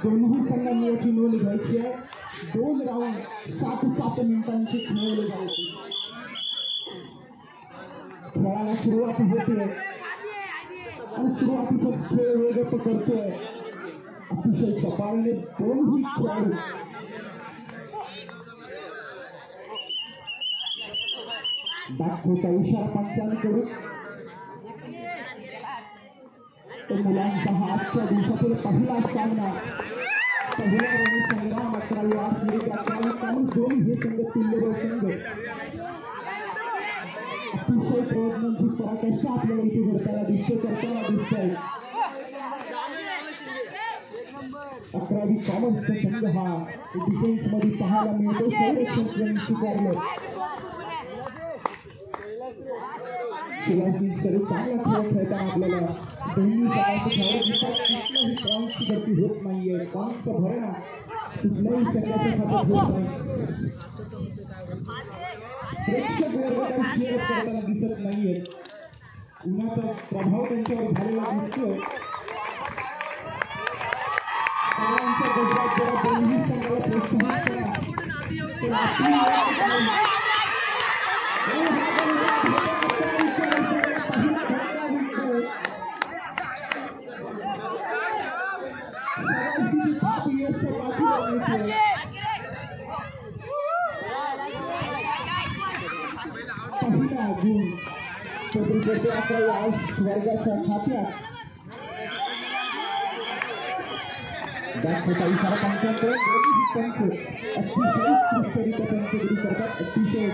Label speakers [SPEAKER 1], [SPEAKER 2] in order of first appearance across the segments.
[SPEAKER 1] दोन्ही संघांनी याची नोंद घ्यायची आहे. 2 राऊंड 7-7 मिनिटांची खेळवले जायचे. खेळाला सुरुवात होते आणि सुरुवातीचा खेळ वेगळं करतोय अतिशय चपाळीने दोन्ही खेळाडू. दाखवता इशारा पंचांकडून. मुलांचा हा आजच्या दिवसातील पहिला सामना. पहिला रणसंग्राम 11 दोन्ही हे संघ तुल्यबळ संघ. अतिशय प्रयत्नांची पराकाष्ठा आपल्याला इथे घडताना करताना दिसतंय. 11वी कॉमर्सचा संघ हा डिफेन्स मध्ये पाहायला मिळतो. संरक्षण स्वीकारलं. शिवाजी तरी चांगला खेळ खेळताना आपल्याला दोन्ही कुठल्याही पॉईंटची गती होत नाहीये. पॉईंटचा भरणा कुठल्याही संघाच्या खात्यात होत नाही. प्रेक्षक वर्ग काही शेअर करताना दिसत नाहीये. उन्हाचा प्रभाव त्यांच्यावर झालेला दिसतोय. दोन्ही संघाला प्रोत्साहन वर्गाच्या खात्यात दाखवता इशारा पंचांकडे. अतिशय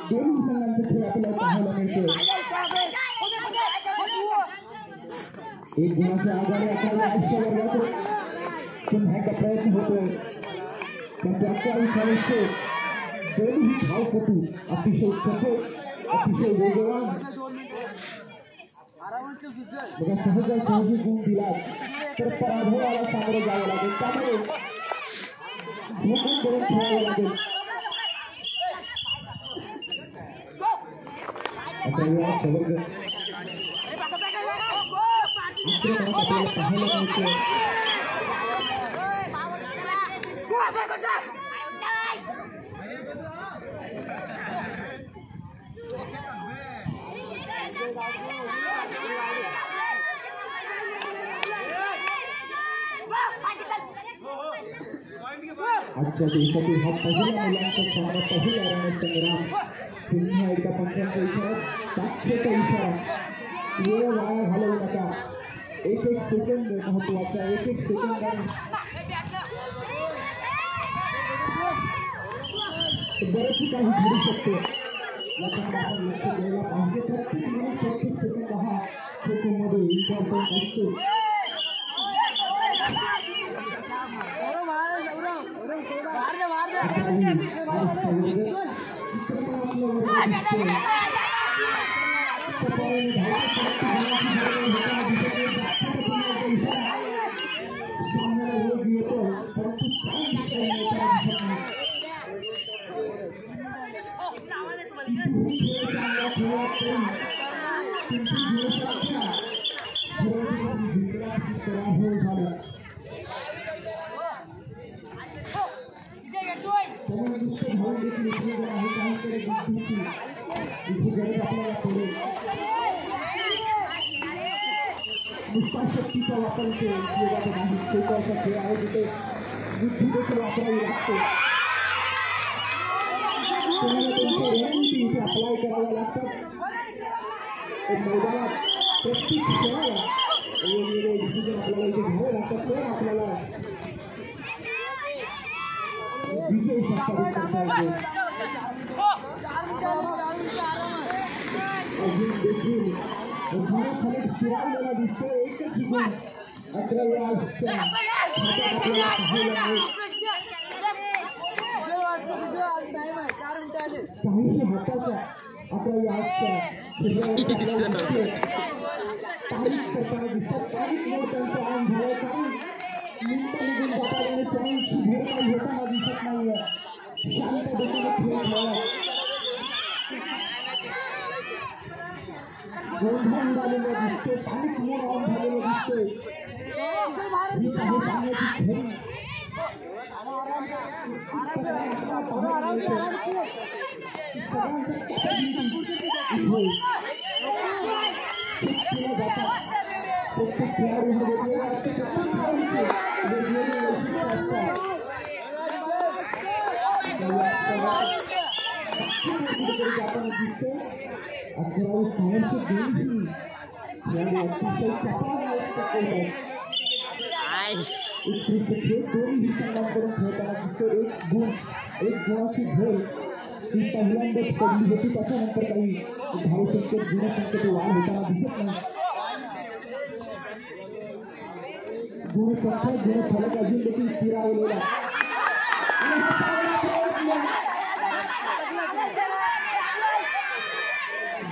[SPEAKER 1] दोन्ही संघांचा खेळ आपल्याला पाहायला मिळतो. एक गुणाच्या आधारे आपल्याला आयुष्य वर्गाकडे पुन्हा प्रयत्न होतोय. पण त्याच्या आयुष्याचे दोन्ही धावपटू अतिशय चपळ, अतिशय वेगवान. बघा सहजासहजी गुण दिला तर पराभवाला सामोरं जावं लागेल. त्यामुळे झोपून करून खेळावं लागेल. आपल्याला पाहायला मिळते. आजच्या दिवसातील हा पहिला मुलांचा सामना, पहिला रणसंग्राम. पुन्हा एकदा पंचांचा इशारा, साक्षेचा इशारा. वेळ वाया घालवू नका. एक सेकंद महत्वाचा. एक सेकंदाने बरेच काही घडू शकते. याच्याकडे आपण लक्ष द्यायला पाहिजे. प्रत्येक सेकंद हा खेळामध्ये इम्पॉर्टंट असतो. शक्तीचा वापर केला जात नाही. खेळाचा खेळ आहे तिथे बुद्धी देखील वापरावी लागते. रणनीती इथे अप्लाय कराव्या लागतात. मैदानात प्रत्येक खेळाला वेगवेगळे डिसिजन आपल्याला इथे घ्यावे लागतात. तर आपल्याला विजय संपादित करता येतो. अजून देखील खाली शिरावलेला दिसतो. एकच गुण 11व्या आजच्या आपल्याला पाहायला मिळेल. काहीशी हाताच्या 11व्या आजच्या तारीख करताना दिसतात. तारीख मोठ्यांचा ऑन झालाय. काही मिनिटं निघून जातात आणि त्यांची भेट काही होताना दिसत नाहीये. शांत डोक्याने खेळ खेळला. गोंधळ झालेलं दिसते. स्थानिक मोड ऑन झालेलं दिसते. दिसतोय प्रत्येक खेळाडू आपण दिसतो अकरावी सायन्सचे दोन्ही दोन्ही संग्राम करून खेळताना दिसतो. एक गुणाची भर ही पहिल्यांदाच पडली होती. त्याच्यानंतर काही धावसंख्येत गुणसंख्येत वाढ होताना दिसत नाही. गुणफलक अजून देखील स्थिरावलेला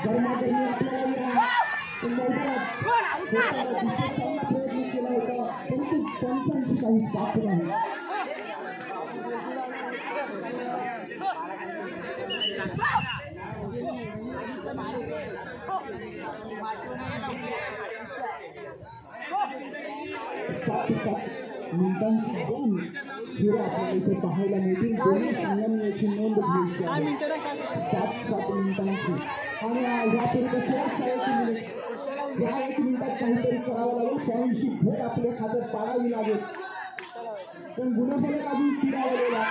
[SPEAKER 1] गरमागरमी आपल्याला प्रयत्न केला होता परंतु पंचांची काही साथ नाही. मिनिटांची दोन फेऱ्या आपल्याला इथे पाहायला मिळतील. दोन्ही संघांनी याची नोंद घ्यायची आहे. 7 मिनिटांची आणि यापूर्वी शेवटच्या 1 मिनिट या 1 मिनिटात काहीतरी करावं लागेल. 86 भर आपल्या खात्यात पाडावी लागेल. पण गुणफलक अजून स्थिरावलेला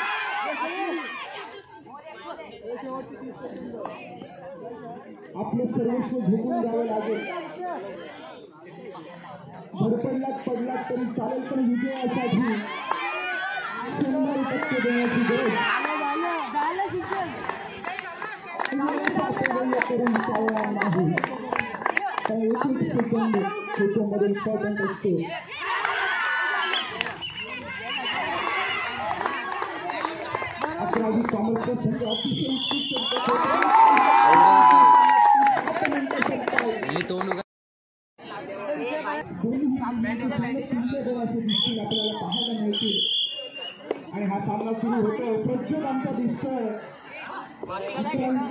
[SPEAKER 1] आपलं सर्वस्व झोपून द्यावं लागेल. धडपडलात पडलात तरी चालेल पण विजयासाठी 100% देण्याची गरज करून चालणार नाही. तर 1 सेकंद त्याच्यामध्ये इम्पॉर्टंट असते. अकरावी कॉमर्सचा संघ अतिशय आपल्याला पाहायला मिळतील आणि हा सामना सुरू होतो. प्रज्वल आमचा दिसतोय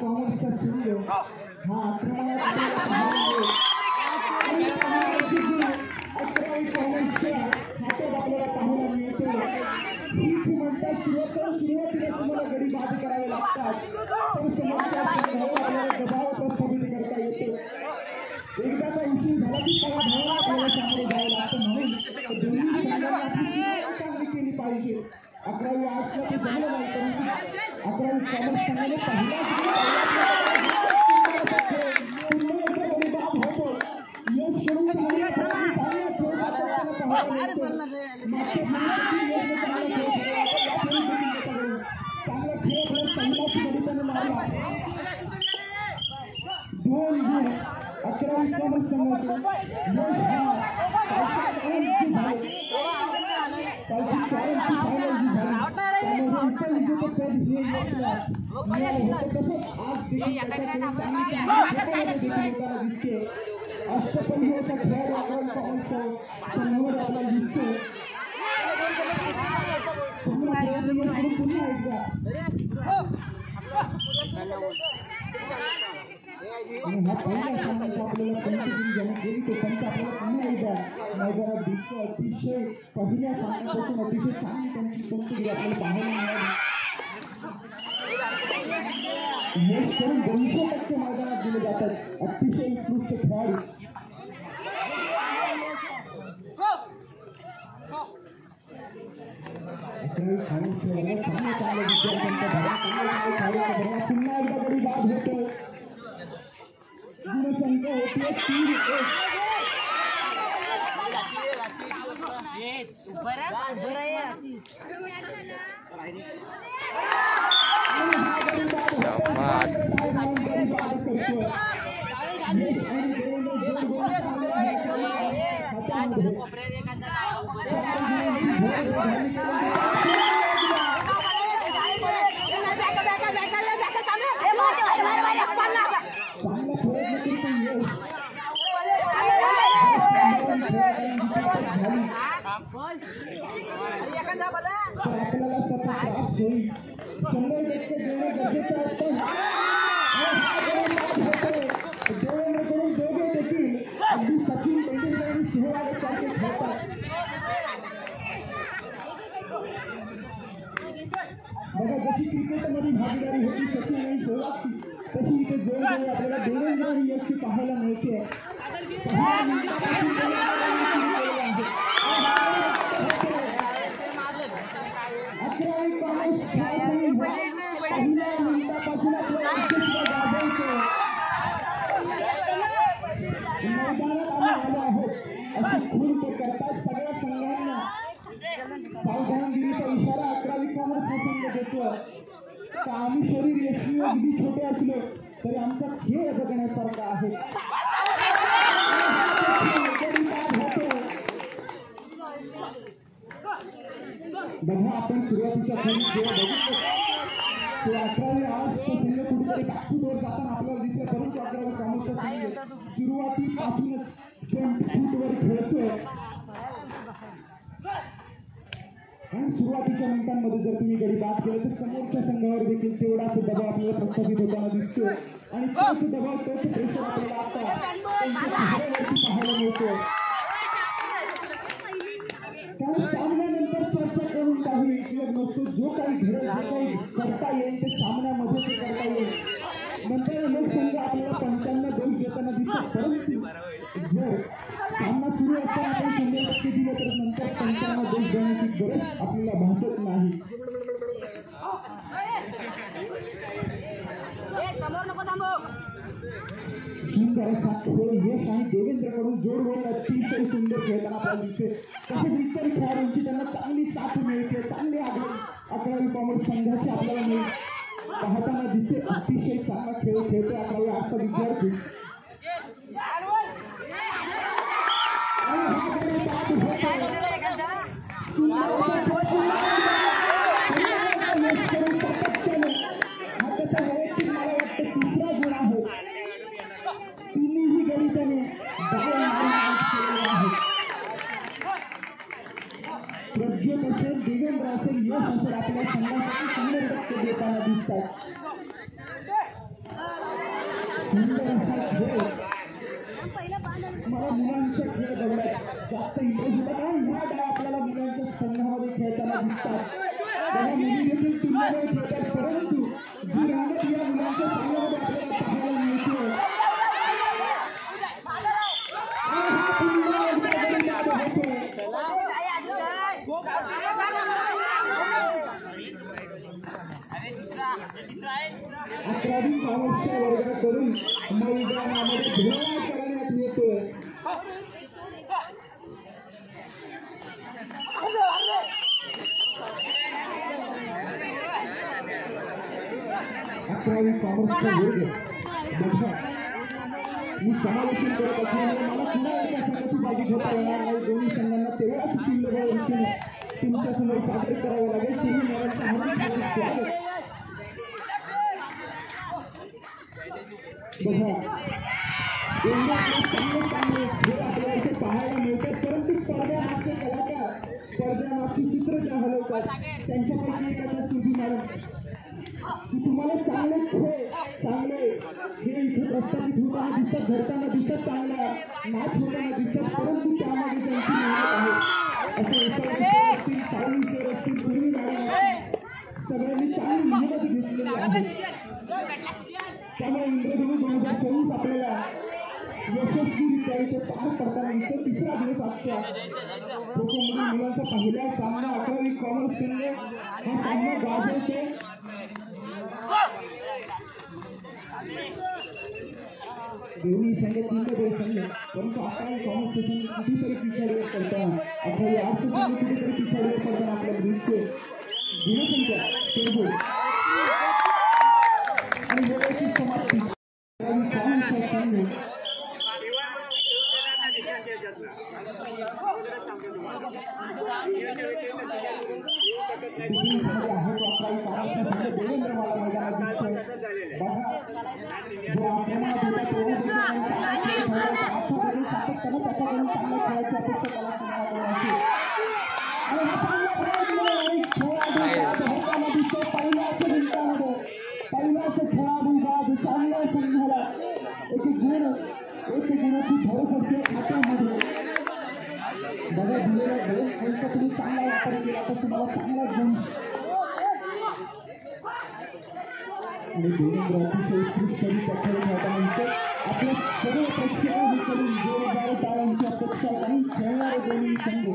[SPEAKER 1] कॉमर्सचा संघ हा आक्रमणात अकरावी कॉमर्सच्या हातात आपल्याला पाहायला मिळते. ही म्हणतात सुरुवातीला तुम्हाला गडी बाद करावे लागतात तर आपल्याला दबाव प्रस्थापित करता येतो. एकदा का उशीर झाला की त्याला धावायला आपल्याला सामोरे जावं लागतं. म्हणून दोन्ही संघांनी आपली चांगली केली पाहिजे. 11वी आर्ट्सला ते जमलं नाही परंतु 11वी कॉमर्स संघाने पहिला होतो. यश करून चांगला खेळ दोन गुण 11वी कॉमर्स संघाचे अष्टपैलूचा खेळ संघामध्ये आपल्याला दिसतो. पुन्हा एकदा आणि हा पहिला सामना आपल्याला पंचगिरी जमा केली तो पंच आपल्याला पुन्हा एकदा मैदानात दिसतो. अतिशय पहिल्या सामन्यापासून अतिशय चांगली त्यांची पंचगिरी आपल्याला पाहायला मिळाली. यश करून 200% मैदानात दिले जातात. अतिशय उत्कृष्ट खेळाडू चांगल्या विद्यार्थ्यांचा पुन्हा एकदा गडी बाद होतो. गुणसंख्या होती 3-1. आपल्याला त्रास होईल. 100% देणं गरजेचं असतं. देवेंद्र करून दोघे देखील अगदी सचिन तेंडुलकर आणि बघा जशी क्रिकेटमध्ये भागीदारी होती सचिन आणि सहवागची तशी इथे जोरदार आपल्याला देवेंद्र आणि यशची पाहायला मिळते. 11वी कॉमर्स पहिल्या मिनिटापासून मैदानात आम्ही आलो आहोत अशी खून ते करतात. सगळ्या संघांना सावधानगिरीचा इशारा 11वी कॉमर्स हा संघ देतो. तर आम्ही शरीर यशस्वी अगदी छोटे असलो तरी आमचा खेळ बघण्यासारखा आहे. बघा आपण सुरुवातीच्या जेव्हा बघितलं ते 11वी आज संघ कुठेतरी बॅकफूटवर जाताना आपल्याला दिसलं. परंतु 11वी कॉमर्सचा संघ सुरुवातीपासूनच फूटवर खेळतोय आणि सुरुवातीच्या मिनिटांमध्ये जर तुम्ही गडी बाद केलं तर समोरच्या संघावर देखील तेवढाच दबाव आपल्याला प्रस्थापित होताना दिसतो आणि तोच दबाव तोच प्रेशर आपल्याला आता पाहायला मिळतो. कारण सामन्यानंतर चर्चा करून काही उपयोग नसतो. जो काही घडत जे काही करता येईल ते सामन्यामध्ये ते करता येईल. नंतर अनेक संघ आपल्याला पंचांना दोष देताना दिसतात. परंतु जर सामना सुरू असताना आपण 100% दिलं तर नंतर पंचांना दोष देण्याची गरज आपल्याला भासत नाही. सुंदर असा खेळ यश आणि देवेंद्रकडून जोडगोल अतिशय सुंदर खेळताना आपल्याला दिसते. तसेच इतर खेळाडूंची त्यांना चांगली साथ मिळते. चांगली 11वी कॉमर्स संघाची आपल्याला पाहताना दिसते. अतिशय चांगला खेळ खेळतो 11वी आजचा विद्यार्थी. तिसरा गुण आहे. तिन्ही गडी त्याने प्रज्ञेत असेल देवेंद्र असेल यश असेल आपल्या संघासाठी 100% देताना दिसतात. सुंदर असा खेळ मला मुलांचा खेळ बघण्यात जास्त इंटरेस्ट होता कारण ह्या डाव आपल्याला मुलांच्या संघामध्ये खेळताना दिसतात. तेव्हा मुली देखील तुलनेने खेळतात. परंतु जी रंगत या मुलांच्या संघामध्ये आपल्याला पाहायला मिळते अकरावी कॉमर्सच्या वर्गाकडून मैदानामध्ये धुळा करण्यात येतोय. अकरावी कॉमर्सचा वर्ग बघा मी समालोचन करत असल्यामुळे मला पुन्हा एका संघाची बाजू घेता येणार नाही. दोन्ही संघांना तेवढाच शिल्लक तुमच्या समोर सादर करावं लागेल. तुम्ही मला हार्दिक स्वागत. बघा चांगले खेळ आपल्याला इथे पाहायला मिळतात. परंतु स्पर्धामागचे कलाकार स्पर्धामागची चित्र ज्या हलवतात त्यांच्यापैकी एखादा सुधी मॅडम की तुम्हाला चांगले खेळ चांगले हे इथे प्रस्थापित होताना दिसतात. घडताना दिसतात. चांगला मॅच होताना दिसतात. परंतु त्यामध्ये त्यांची मेहनत आहे. असे सावली सर असतील पूर्वी मॅडम सगळ्यांनी चांगली मेहनत घेतलेली आहे. त्यामुळे इंद्रधनु 2024 आपल्याला यशस्वीरित्या इथे पार पडताना दिसतो. तिसरा दिवस आजच्या खो खोमधील मुलांचा पहिला सामना 11वी कॉमर्स संघ हा सामना गाजवते. दोन्ही संघ 3 संघ परंतु 11वी कॉमर्सचे संघ कुठेतरी पिछाडीवर पडताना 11वी आर्ट्सचे संघ कुठेतरी पिछाडीवर पडताना आपल्याला दिसते. दूरसंख्या टेबल आणि वेळेची समाप्ती 11वी कॉमर्सचा संघ देवेंद्र मला मैदानात दिसतोय. बघा जो आपल्याला सातत्याने त्याच्याकडून चांगल्या खेळाची अपेक्षा त्याला सांगायची आणि हा चांगला प्रयत्न दिसतो. पहिल्याच मिनिटामध्ये पहिल्याच खेळाडू चांगल्या संघाला एक गुणाची भर पडते खात्यामध्ये. बघा दिलेला 2 अंक तुम्ही चांगला वापर केला तर तुम्हाला चांगला गुण आणि देवेंद्र अतिशय उत्कृष्टरित्या खेळ खेळताना आपल्या सर्व प्रेक्षकांकडून जोरदार टाळ्यांची अपेक्षा आणि खेळणारे दोन्ही संघ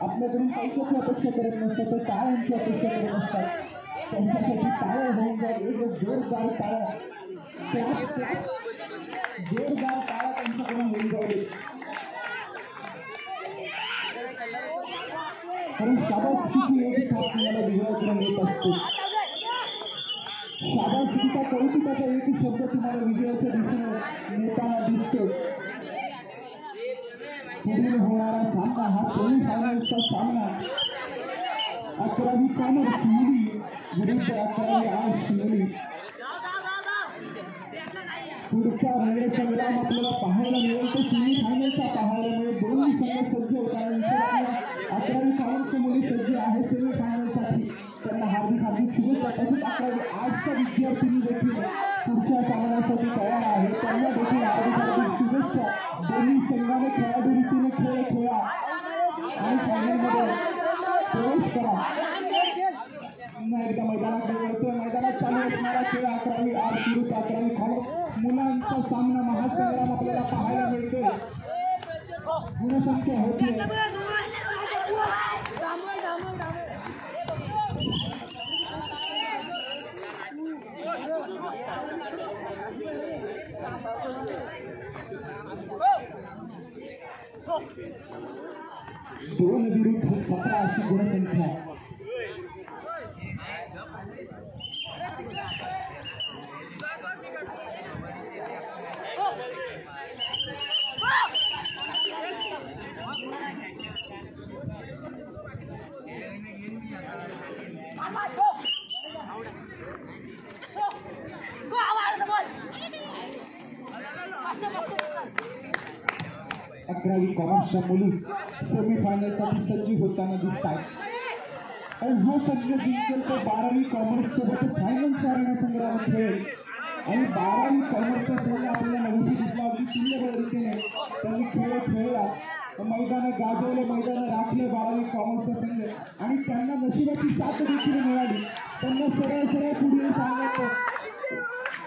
[SPEAKER 1] आपल्याकडून पैशाची अपेक्षा करत नसतात तर टाळ्यांची अपेक्षा करत असतात. त्यांच्यासाठी टाळ्या होऊन जाईल एक जोरदार टाळ्या जोरदार टाळ्या त्यांच्याकडून होऊन जाईल. कारण शाबासकीची एक थाप तुम्हाला विजयाकडून येत असते. शाबासकीचा कौतुकाचा एक शब्द तुम्हाला विजयाच्या दिशेने नेताना दिसतो. पुढील होणारा सामना हा सेमीफायनलचा सामना 11वी कॉमर्स शिवली विरुद्ध 11वी आर्ट्स शिवली. पुढचा रणसंग्राम आपल्याला पाहायला मिळेल तो सेमीफायनलचा पाहायला मिळेल. दोन्ही संघ सज्ज होताना 11वी कॉमर्सचे मुली सज्ज आहे सेमीफायनलसाठी. त्यांना हार्दिक हार्दिक शुभेच्छा. तसेच 11वी आर्ट्सच्या विद्यार्थ्यांनी देखील पुढच्या सामन्यासाठी तयार आहे. त्यांना देखील हार्दिक हार्दिक शुभेच्छा. दोन्ही संघाने खेळाडू रीतीने खेळ खेळा आणि फायनलमध्ये प्रवेश करा. पुन्हा एकदा मैदानाकडे वळतोय. मैदानात चालू असणारा खेळ 11वी आर्ट्स विरुद्ध 11वी कॉमर्स मुलांचा सामना महासंग्राम आपल्याला पाहायला मिळतोय. गुणसंख्या होती 2 विरुद्ध 17 अशी गुणसंख्या. अकरावी कॉमर्सच्या मुली सेमीफायनलसाठी सज्ज होताना दिसतात. आणि हा संघ जिंकेल तो 12वी कॉमर्स सोबत फायनलचा रणसंग्राम खेळेल. आणि 12वी कॉमर्सचा संघ आपल्याला नवीन दिसला अगदी तुल्यबळ रीतीने त्यांनी खेळ खेळला. मैदानं गाजवले, मैदानं राखले 12वी कॉमर्सचा संघ. आणि त्यांना नशिबाची साथ देखील मिळाली. त्यांना सरळ सरळ पुढील सामन्यात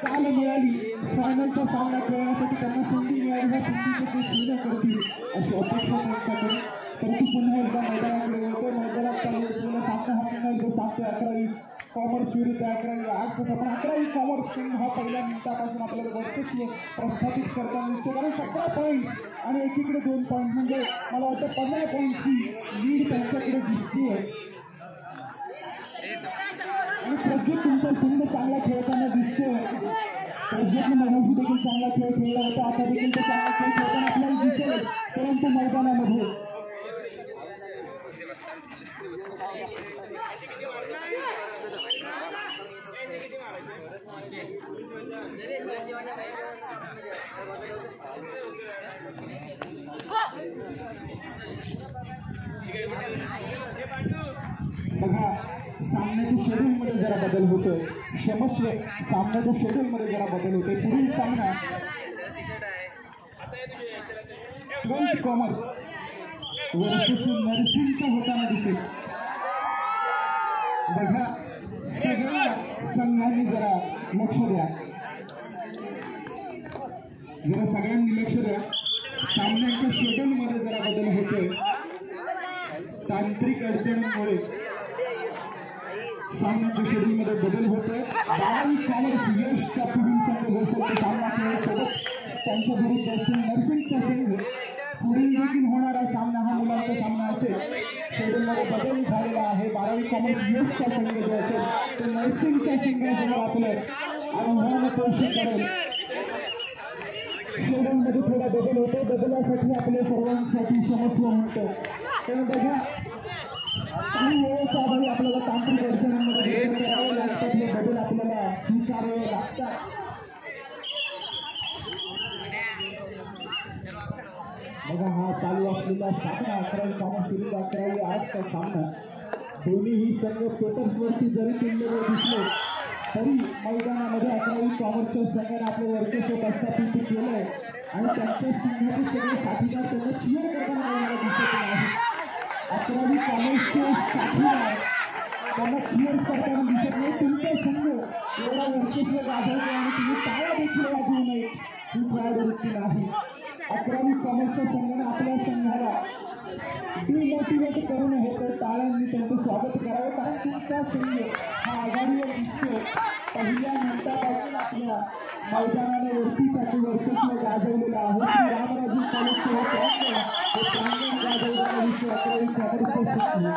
[SPEAKER 1] चाल मिळाली. फायनलचा सामना खेळण्यासाठी त्यांना संधी मिळाली. ह्या संधीचे ते पूर्ण करतील अशी अपेक्षा त्यांच्याकडे. परंतु पुन्हा एकदा मैदानाकडे वळतो. मैदानात चालू असलेला सामना हा पुन्हा एकदा साधतोय 11वी कॉमर्स विरुद्ध 11वी आर्ट्स. पण 11वी कॉमर्स संघ हा पहिल्या मिनिटापासून आपल्याला वर्चस्व प्रस्थापित करताना दिसतो. कारण 17 पॉईंट्स आणि एकीकडे 2 पॉईंट म्हणजे मला वाटतं 15 पॉईंटची लीड त्यांच्याकडे दिसते. आणि प्रज्वल तुमचा संघ चांगला खेळताना दिसतोय. प्रज्वलने मगाशी देखील चांगला खेळ खेळला होता. आता देखील तो चांगला खेळ खेळताना आपल्याला दिसेल. परंतु मैदानामध्ये बघा सामन्याच्या शेड्यूलमध्ये जरा बदल होतोय. क्षमस्व सामन्याच्या शेड्यूलमध्ये जरा बदल होतोय. पुढील सामना 12th कॉमर्स वर्सेस नर्सिंगचा होताना दिसेल. बघा सगळ्या संघांनी जरा लक्ष द्या. जरा सगळ्यांनी लक्ष द्या. सामन्याच्या शेड्यूलमध्ये जरा बदल होतोय. तांत्रिक अडचणींमुळे सामन्याच्या शेड्यूलमध्ये बदल होतोय. 12वी कॉमर्स यशच्या पुढील संघ घोषित सामना खेळण्यासोबत त्यांच्या विरुद्ध नर्सिंगचा संघ. पुढील देखील होणारा सामना हा मुलांचा सामना असेल. शेड्यूलमध्ये बदल झालेला आहे. 12वी कॉमर्स यशचा संघ जो असेल तो नर्सिंगच्या संघासमोर आपलं आव्हान पोषण करेल. शेड्यूलमध्ये थोडा बदल होतो. बदलासाठी आपल्या सर्वांसाठी क्षमस्व म्हणतो. कारण बघा काही वेळेच्या आधारे आपल्याला तांत्रिक अडचणींमध्ये करावे लागतात. हे बदल आपल्याला स्वीकारावे लागतात. बघा हा चालू असलेला सामना 11वी कॉमर्स विरुद्ध 11वी आर्ट्सचा सामना. दोन्हीही संघ पेपर्सवरती जरी केलेले दिसले तरी मैदानामध्ये 11वी कॉमर्सच्या संघाने आपलं वर्चस्व प्रस्थापित केलंय. आणि त्यांच्या संघाचे सगळे साथीदार त्यांना चिअर करताना दिसत आहे. 11वी कॉमर्सचे साथीदार त्यांना क्लिअर करताना दिसत नाही. तुमचा संघ एवढा वर्चस्व गाजवतो आणि तुम्ही टाळ्या देखील वाजवू नये ही प्रवृत्ती नाही. 11वी कॉमर्सच्या संघाने आपल्या संघाला डिमोटिवेट करू नये तर टाळ्यांनी त्यांचं स्वागत करावं. कारण तुमचा संघ हा आघाडीवर दिसतो. पहिल्या मिनिटापासून आपल्या मैदानाने वरतीसाठी वर्चस्व गाजवलेलं आहे. रामराजे कॉलेजचे हे प्रांगण गाजवलेला विषय 11वी कॉमर्सचा संघ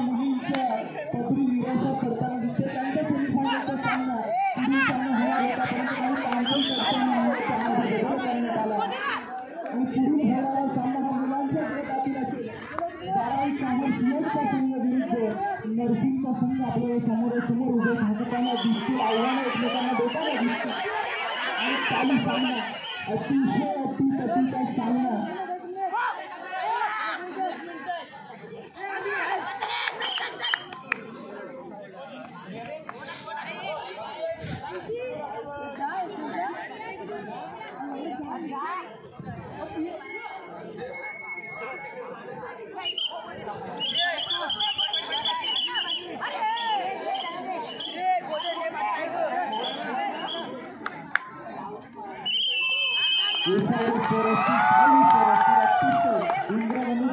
[SPEAKER 1] मुलींच्या पदरी निराशा करताना दिसते. त्यांच्या सेमीफायनलचा सामना पुढील सामना होणार होता परंतु काही तांत्रिक अडचणीमुळे त्यामध्ये बदल करण्यात आला आणि पुढील होणारा सामना हा मुलांच्या गटातील असेल. 12वी कॉमर्सचा संघ विरुद्ध नर्सिंगचा संघ आपल्याला समोरासमोर उभे थांबताना दिसतील. आव्हानं एकमेकांना देताना दिसतील आणि चालू सामना अतिशय अतिप्रतिचा सामना इंद्रावणी